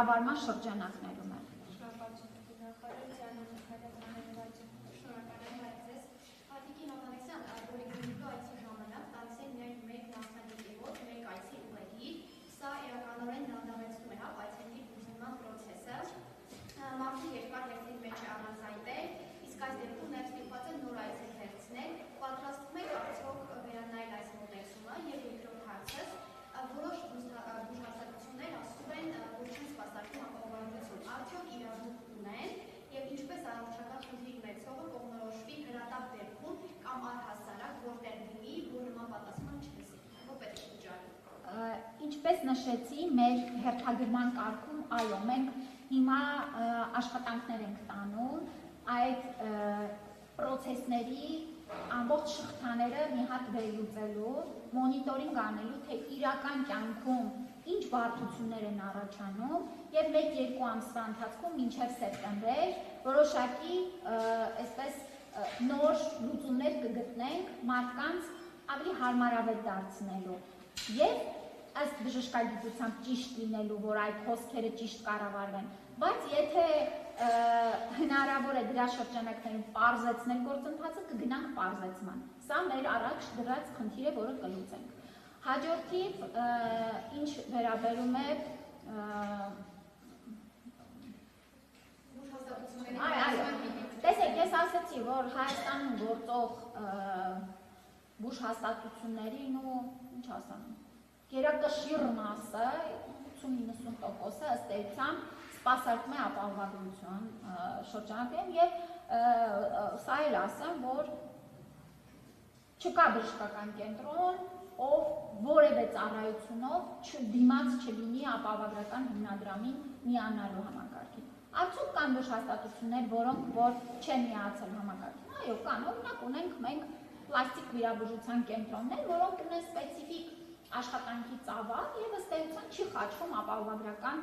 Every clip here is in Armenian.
կառավարման շրջանակներում է։ Մարդու երկար հերթին մեջ է առանձայնել, իսկ այս դեպքում նաև ստիպված է նոր այցեր հերցնել, պատրաստվում եք արդյոք վերանայել այս մոտեցումը և երկրորդ հարցը, որոշ բուժհաստատություններ ասում են, որ չեն սպասարկում ապահովագրություն, արդյոք իրավունք ունեն և ինչպես առողջական խնդիր ունեցողը կողմնորոշվի հրատապ դեպքում կամ առհասարակ որտեղ լինի, որ նման պատասխան չլսի, ո՞վ պետք է վճարի։ Ինչպես նշեցի, մեր հերթագրման կարգում, այո, մենք հիմա աշխատանքներ ենք տանում այդ պրոցեսների ամբողջ շղթաները մի հատ վերլուծելու, մոնիտորինգ անելու, թե իրական կյանքում ինչ բարդություններ են առաջանում և 1-2 ամսվա ընթացքում մինչև սեպտեմբեր որոշակի այսպես նոր լուծումներ կգտնենք մարդկանց ավելի հարմարավետ դարձնելու և ըստ բժշկագիտությամբ ճիշտ լինելու, որ այդ հոսքերը ճիշտ կառավարվեն, բայց եթե հնարավոր է դրա շրջանակներում պարզեցնել գործընթացը, կգնանք պարզեցման։ Սա մեր առաջ դրած խնդիր է, որը կլուծենք։ Հաջորդիվ, ինչ վերաբերում է տեսեք, ես ասացի, որ Հայաստանում գործող բուժհաստատություններին ու ինչ ասեմ, գերակշիռ մասը 80-90%-ը ըստ էության սպասարկում է ապահովագրություն շրջանակներում և սա էլ ասեմ, որ չկա բժշկական կենտրոն, ով որևէ ծառայությունով դիմաց չլինի ապահովագրական հիմնադրամին միանալու համակարգին։ Արդյոք կան բժշկահաստատություններ, որոնք որ չեն միացել համակարգին։ Այո, կան, օրինակ ունենք մենք պլաստիկ վիրաբուժության կենտրոններ, որոնք ունեն սպეციფიկ աշխատանքի ծավալ և ըստ էության չի խաչվում ապահովագրական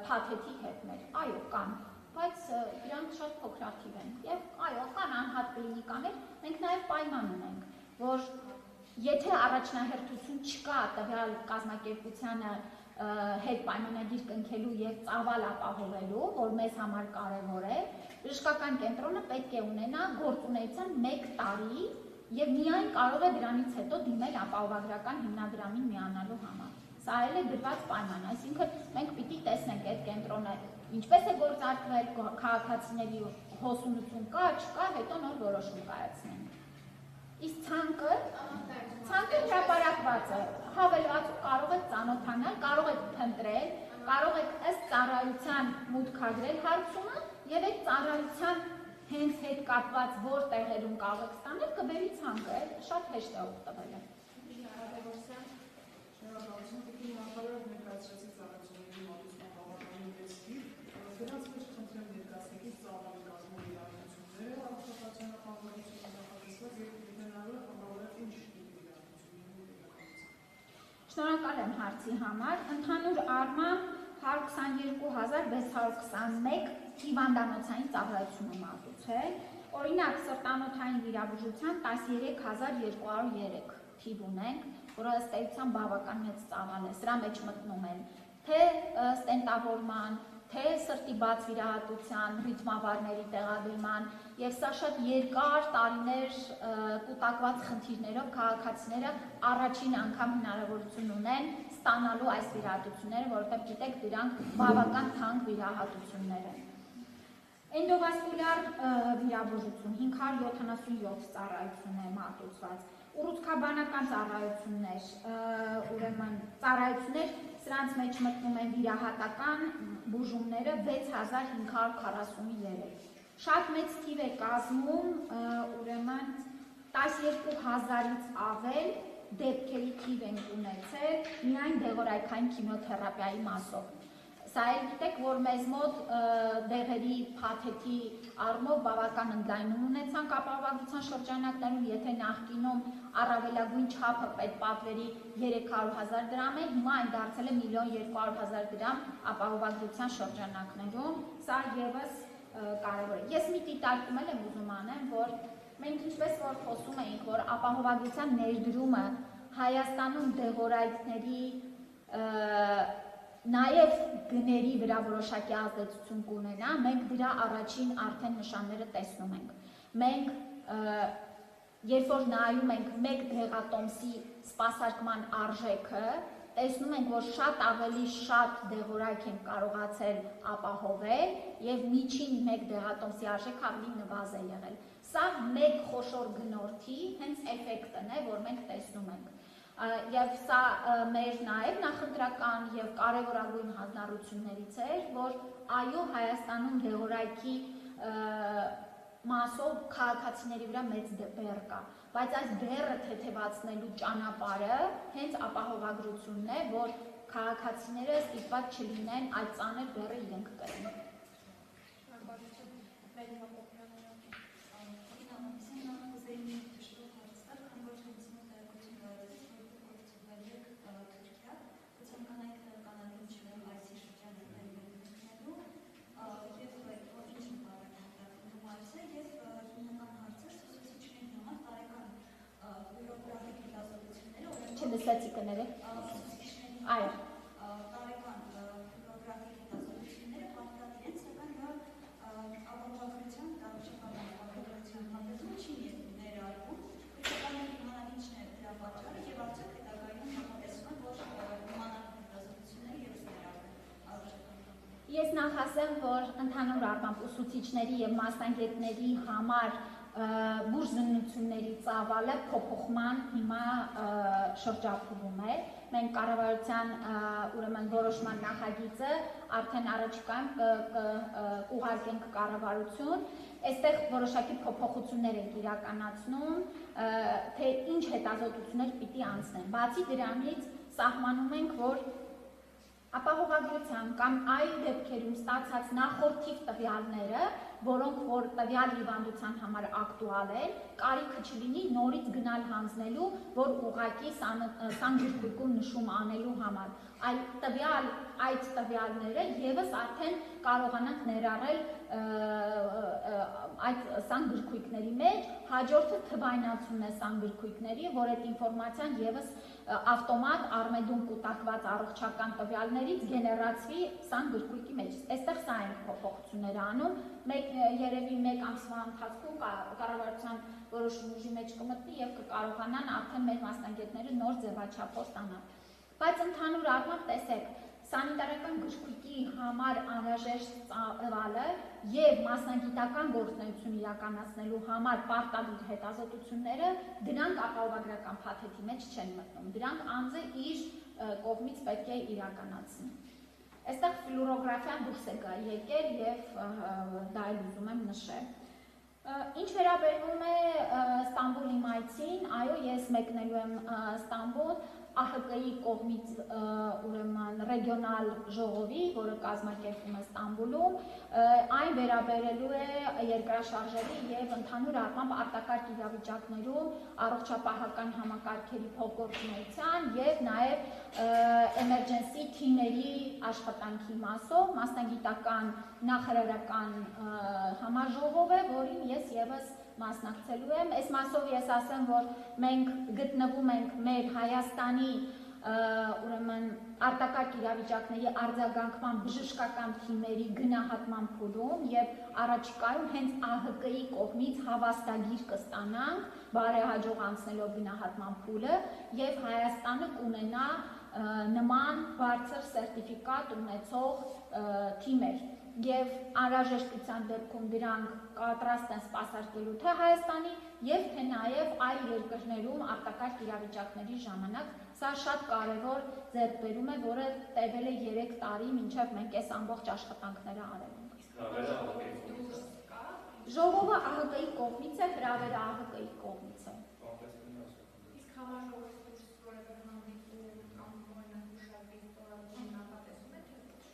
փաթեթի հետ մեր, այո, կան, բայց իրանք շատ փոքրաթիվ են և այո, կան անհատ կլինիկաներ, մենք նաև պայման ունենք, որ եթե առաջնահերթություն չկա տվյալ կազմակերպությանը հետ պայմանագիր կնքելու և ծավալ ապահովելու, որ մեզ համար կարևոր է, բժշկական կենտրոնը պետք է ունենա գործունեության 1 տարի և միայն կարող է դրանից հետո դիմել ապահովագրական հիմնադրամին միանալու համար։ Սա էլ է դրված պայման, այսինքն մենք պիտի տեսնենք այդ կենտրոնը ինչպես է գործարկվել, քաղաքացիների հոսունություն կա, չկա, հետո նոր որոշում կայացնենք։ Իսկ ցանկը հրապարակված է, հավելվածում կարող եք ծանոթանալ, կարող եք փնտրել, կարող եք ըստ ծառայության մուտքագրել հարցումը և այդ ծառայության հենց հետ կապված որ տեղերում կարող եք ստանել, կբերի ցանկը, շատ հեշտ է օգտվելը։ Դրանց մեջ խնդրեմ ներկայացնեք ծավալի կազմող իրավունքները, առողջապահության ապահովագրությունը նախատեսված և հնարավոր համավարակ ինչ տիպի իրավունքությունների։ Շնորհակալ եմ հարցի համար։ Ընդհանուր առմամբ 122,621 հիվանդանոցային ծառայություն է մատուցել։ Օրինակ սրտանոթային վիրաբուժության 13,203 թիվ ունենք, որը ըստ էության բավական մեծ ծավալ է։ Սրա մեջ մտնում են թե ստենտավորման, թե սրտի բաց վիրահատության, ռիթմավարների տեղադրման և սա շատ երկար տարիներ կուտակված խնդիրներով քաղաքացիները առաջին անգամ հնարավորություն ունեն ստանալու այս վիրահատությունները, որովհետև գիտեք դրանք բավական թանկ վիրահատություններ են։ Էնդովասկուլյար վիրաբուժություն 577 ծառայություն է մատուցված, ուռուցքաբանական ծառայություններ, ուրեմն ծառայություններ, սրանց մեջ մտնում են վիրահատական բուժումները 6543։ Շատ մեծ թիվ է կազմում, ուրեմն 12,000-ից ավել դեպքերի թիվ ենք ունեցել միայն դեղորայքային քիմիոթերապիայի մասով։ Սա էլ գիտեք, որ մեզ մոտ դեղերի փաթեթի առումով բավական ընդլայնում ունեցանք ապահովագրության շրջանակներում, եթե նախկինում առավելագույն չափը պետպատվերի 300,000 դրամ է, հիմա այն դարձել է 1,200,000 դրամ ապահովագրության շրջանակներում, սա ևս կարևոր է։ Ես մի դիտարկում եմ ուզում անեմ, որ մենք ինչպես որ խոսում էինք, որ ապահովագրության ներդրումը Հայաստանում դեղորայքների նաև գների վրա որոշակի ազդեցություն կունենա, մենք դրա առաջին արդեն նշանները տեսնում ենք։ Մենք երբ որ նայում ենք մեկ դեղատոմսի սպասարկման արժեքը, տեսնում ենք, որ շատ ավելի շատ դեղորայք են կարողացել ապահովել եւ միջին մեկ դեղատոմսի արժեքը ավելի նվազ է եղել։ Սա մեկ խոշոր գնորդի հենց էֆեկտն է, որ մենք տեսնում ենք։ Եվ սա մեր նաև նախընտրական եւ կարևորագույն հանձնառություններից էր, որ այո, Հայաստանում դեղորայքի մասով քաղաքացիների վրա մեծ բեռ կա, բայց այս բեռը թեթևացնելու ճանապարհը հենց ապահովագրությունն է, որ քաղաքացիները ստիպված չլինեն այդ ծանր բեռը իրենք կրեն։ Չլսեցի կները։ Այո։ Տարեկան ֆիլմոգրաֆիկ հետազոտությունները պատկերացրին, սակայն դա ապահովագրության ապահովագրության համեմատում չի ներառվում։ Քրիստոնեի իմանալիչն է դրա պատճառը եւ արդյոք հետագայում համատեսվում են, որ իմանալիք հետազոտությունները եւս ներառվում։ Ես նախ ասեմ, որ ընդհանուր առմամբ ուսուցիչների եւ մասնագետների համար բուժզնությունների ծավալը փոփոխման հիմա շրջափակվում է։ Մենք կառավարության ուրեմն որոշման նախագիծը արդեն առաջիկայում կուղարկենք կառավարություն։ Այստեղ որոշակի փոփոխություններ ենք իրականացնում, թե ինչ հետազոտություններ պիտի անցնեն։ Բացի դրանից սահմանում ենք, որ ապահովագրության կամ այլ դեպքերում ստացած նախորդիվ տվյալները, որոնք որ տվյալ հիվանդության համար ակտուալ են, կարիքը չլինի նորից գնալ հանձնելու, որ ուղղակի սանգրկույկում նշում անելու համար, այլ այդ տվյալները եւս արդեն կարողանանք ներառել այդ սանգրկույկների մեջ, հաջորդը թվայնացումն է սանգրկույկների, որ այդ ինֆորմացիան եւս ավտոմատ արմեդում կուտակված առողջական տվյալներից գեներացվի սանգրկույկի մեջ։ Այստեղ սա են փոփոխությունները անում, երևի մեկ ամսվա ընթացքում կառավարության որոշում ուժի մեջ կմտնի եւ կկարողանան արդեն մեր մասնագետները նոր ձևաչափով ստանալ։ Բայց ընդհանուր առմամբ տեսեք, սանիտարական գրքույկի համար անհրաժեշտ ծավալը եւ մասնագիտական գործունեություն իրականացնելու համար պարտադիր հետազոտությունները դրանք ապահովագրական փաթեթի մեջ չեն մտնում։ Դրանք անձը իր կողմից պետք է իրականացնի։ Այստեղ ֆլուորոգրաֆիան դուրս է եկել եւ դա էլ ուզում եմ նշել։ Ինչ վերաբերվում է Ստամբուլի մայցին, այո, ես մեկնելու եմ Ստամբուլ, ԱՀԿ-ի կողմից ուրեմն ռեգիոնալ ժողովի, որը կազմակերպվում է Ստամբուլում, այն վերաբերելու է երկրաշարժերի եւ ընդհանուր առմամբ արտակարգ իրավիճակներում առողջապահական համակարգերի փոխգործունեության եւ նաեւ emergency թիմերի աշխատանքի մասով մասնագիտական նախարարական համաժողով է, որին ես եւս մասնակցելու եմ։ Այս մասով ես ասեմ, որ մենք գտնվում ենք մեր Հայաստանի ուրեմն արտակարգ իրավիճակների արձագանքման բժշկական թիմերի գնահատման փուլում եւ առաջիկայում հենց ԱՀԿ-ի կողմից հավաստագիր կստանանք բարեհաջող անցնելով գնահատման փուլը եւ Հայաստանը կունենա նման բարձր սերտիֆիկատ ունեցող թիմեր եւ անհրաժեշտության դեպքում դրանք պատրաստ են սպասարկելու թե Հայաստանի եւ թե նաեւ այլ երկրներում արտակարգ իրավիճակների ժամանակ։ Սա շատ կարեւոր ձեռքբերում է, որը տևել է 3 տարի, մինչեւ մենք այս ամբողջ աշխատանքները արել ենք։ Ժողովը ԱՀԿ-ի կողմից է, հրավերը ԱՀԿ-ի կողմից է։ Իսկ համաժողովի դուրս որևէ հանդիպում կամ օրինակ ուշադրի ստորագրում նախատեսում եք թե ոչ։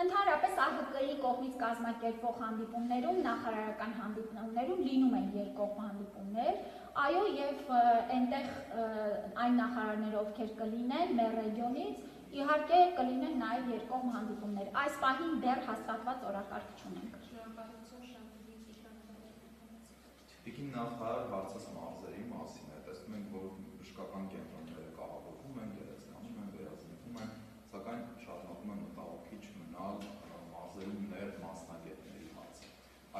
Ընդհանրապես ԱՀԿ-ի կողմից կազմակերպվող հանդիպումներում, նախարարական հանդիպումներում լինում են երկկողմ հանդիպումներ, այո, եւ այնտեղ այն նախարարները, ովքեր կլինեն մեր ռեգիոնից, իհարկե կլինեն նաեւ երկկողմ հանդիպումներ։ Այս պահին դեռ հաստատված օրակարգ չունենք։ Եկին նախարար հարցած մարզերի մասին է, տեսնում ենք, որ բժշկական կենտրոնները կառավարվում են, գերազանցում են, վերազնվում են, սակայն շարունակում են մտահոգ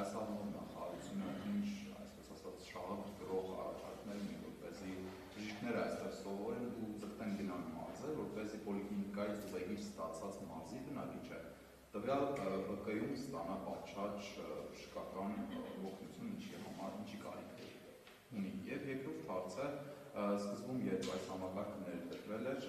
այս առումով նախարարությունը ինչ, այսպես ասած, շահագրգռող առաջարկներ ունի, որպեսզի բժիշկները այստեղ սովորեն ու ձգտեն գնան մարզեր, որպեսզի պոլիկլինիկայից ուղեգիր ստացած մարզի բնակիչը տվյալ ԲԿ-ում ստանա պատշաճ բժշկական օգնություն, ինչի կարիք ունի։ Եվ երկրորդ հարցը, սկզբում երբ այս համակարգը ներդրվել էր,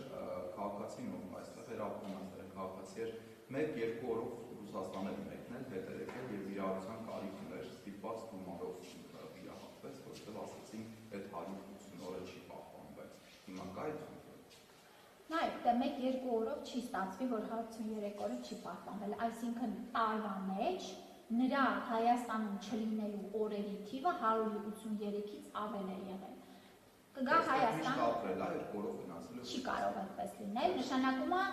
քաղաքացին, ով այստեղ էր ապրում, այստեղ քաղաքացի էր, 1-2 օրով Ռուսաստան էր մեկնել, հետ էր եկել եւ վիրահատության կարիք ուներ, ստիպված գումարով վիրահատվեց, որովհետեւ ասացին, այդ 180 օրը չի պահպանվել։ Հիմա կա այդ խնդիրը։ Նայեք, դե 1-2 օրով չի ստացվի, որ 183 օրը չի պահպանվել, այսինքն տարվա մեջ նրա Հայաստանում չլինելու օրերի թիվը 183-ից ավել է եղել։ Կգա Հայաստան, չի կարող այդպես լինել, նշանակում է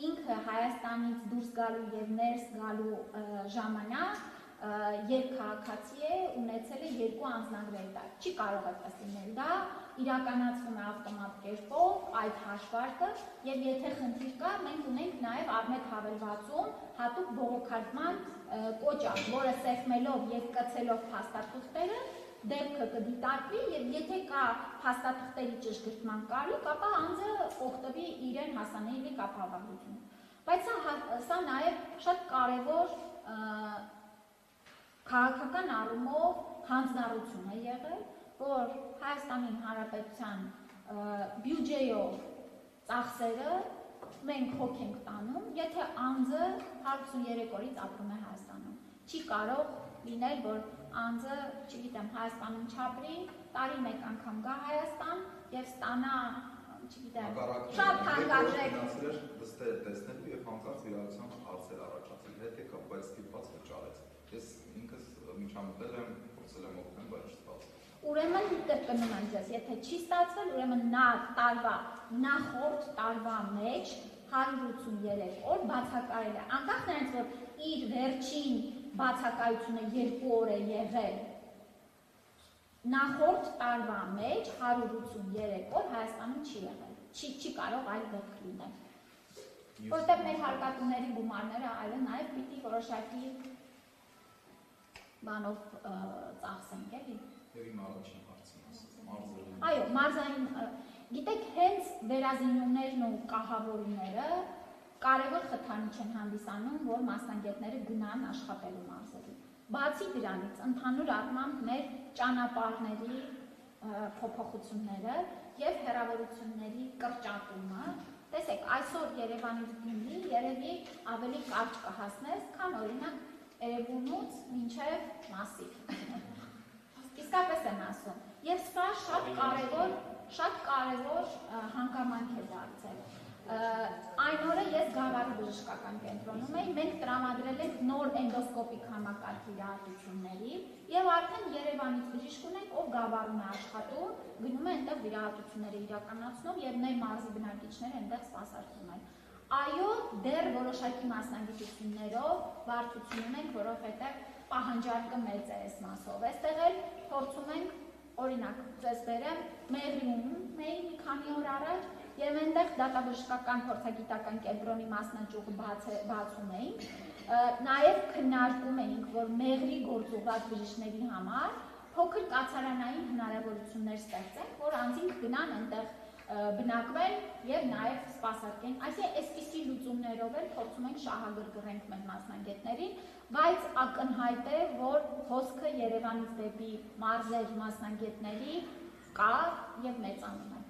ինքը Հայաստանից դուրս գալու եւ ներս գալու ժամանակ երբ քաղաքացի է ունեցել է 2 անձնագրեր տալ, չի կարող այդպես լինել, դա իրականացվում է ավտոմատ կերպով այդ հաշվարկը եւ եթե խնդիր կա, մենք ունենք նաեւ Արմետ հավելվածում հատուկ բողոքարկման կոճակ, որը սեղմելով եւ կցելով փաստաթղթերը դեպքը կդիտարկվի եւ եթե կա փաստաթղթերի ճշգրտման կարիք, ապա անձը օգտվի իրեն հասանելի կապավարություն։ Բայց սա նաեւ շատ կարեւոր քաղաքական առումով հանձնառություն է եղել, որ Հայաստանի Հանրապետության բյուջեով ծախսերը մենք հոգ ենք տանում, եթե անձը 183 օրից ապրում է Հայաստանում։ Չի կարող լինել, որ անձը, չգիտեմ, Հայաստանում չապրի, տարի մեկ անգամ գա Հայաստան եւ ստանա, չգիտեմ, շատ թանկարժեք տեսնելու եւ հանկարծ վիրահատության հարցեր առաջացել, հետ եկա, բայց ստիպված վճարեց։ Ես ինքս միջամտել եմ, փորձել եմ օգնել, բայց չստացվել։ Ուրեմն կրկնում եմ ձեզ, եթե չի ստացվել, ուրեմն նախորդ տարվա մեջ 183 օր բացակայել է։ Անկախ նրանից, որ իր վերջին բացակայությունը 2 օր է եղել, նախորդ տարվա մեջ 183 օր Հայաստանում չի եղել, չի կարող այլ դեպք լինել։ Որտեղ մեր հարկատուների գումարները այլը նաև պիտի որոշակի բանով ծախսենք, էլի։ Եվ իմ առաջին հարցին ասած, Այո, մարզային, գիտեք, հենց վերազինումներն ու կահավորումները կարևոր խթանիչ են հանդիսանում, որ մասնագետները գնան աշխատելու մարզերում։ Բացի դրանից, ընդհանուր առմամբ մեր ճանապարհների փոփոխությունները եւ հեռավորությունների կրճատումը, տեսեք, այսօր Երևանից Գյումրի երևի ավելի կարճ կհասնես, քան օրինակ Երևանից մինչև Մասիվ։ Իսկապես եմ ասում, եւ սա շատ կարևոր հանգամանք է դարձել։ Այն օրը ես Գավառի բժշկական կենտրոնում էի, մենք տրամադրել ենք նոր էնդոսկոպիկ համակարգ վիրահատությունների եւ արդեն Երևանից բժիշկ ունենք, ով Գավառում է աշխատում, գնում է այնտեղ վիրահատությունները իրականացնում եւ մեր մարզի բնակիչները այնտեղ սպասարկում են։ Այո, դեռ որոշակի մասնագիտություններով բարդություն ունենք, որովհետեւ պահանջարկը մեծ է այս մասով։ Այստեղ էլ փորձում ենք, օրինակ, ձեզ բերեմ, Մեղրիում էի մի քանի օր առաջ եւ այնտեղ դատաբժշկական փորձագիտական կենտրոնի մասնաճյուղը բացում էինք, նաեւ քննարկում էինք, որ Մեղրի գործուղած բժիշկների համար փոքր կացարանային հնարավորություններ ստեղծենք, որ անձինք գնան այնտեղ բնակվել եւ նաեւ սպասարկեն, այսինքն այսպիսի լուծումներով էլ փորձում ենք շահագրգռենք մեր մասնագետներին, բայց ակնհայտ է, որ հոսքը Երևանից դեպի մարզեր մասնագետների կա եւ մեծանում է։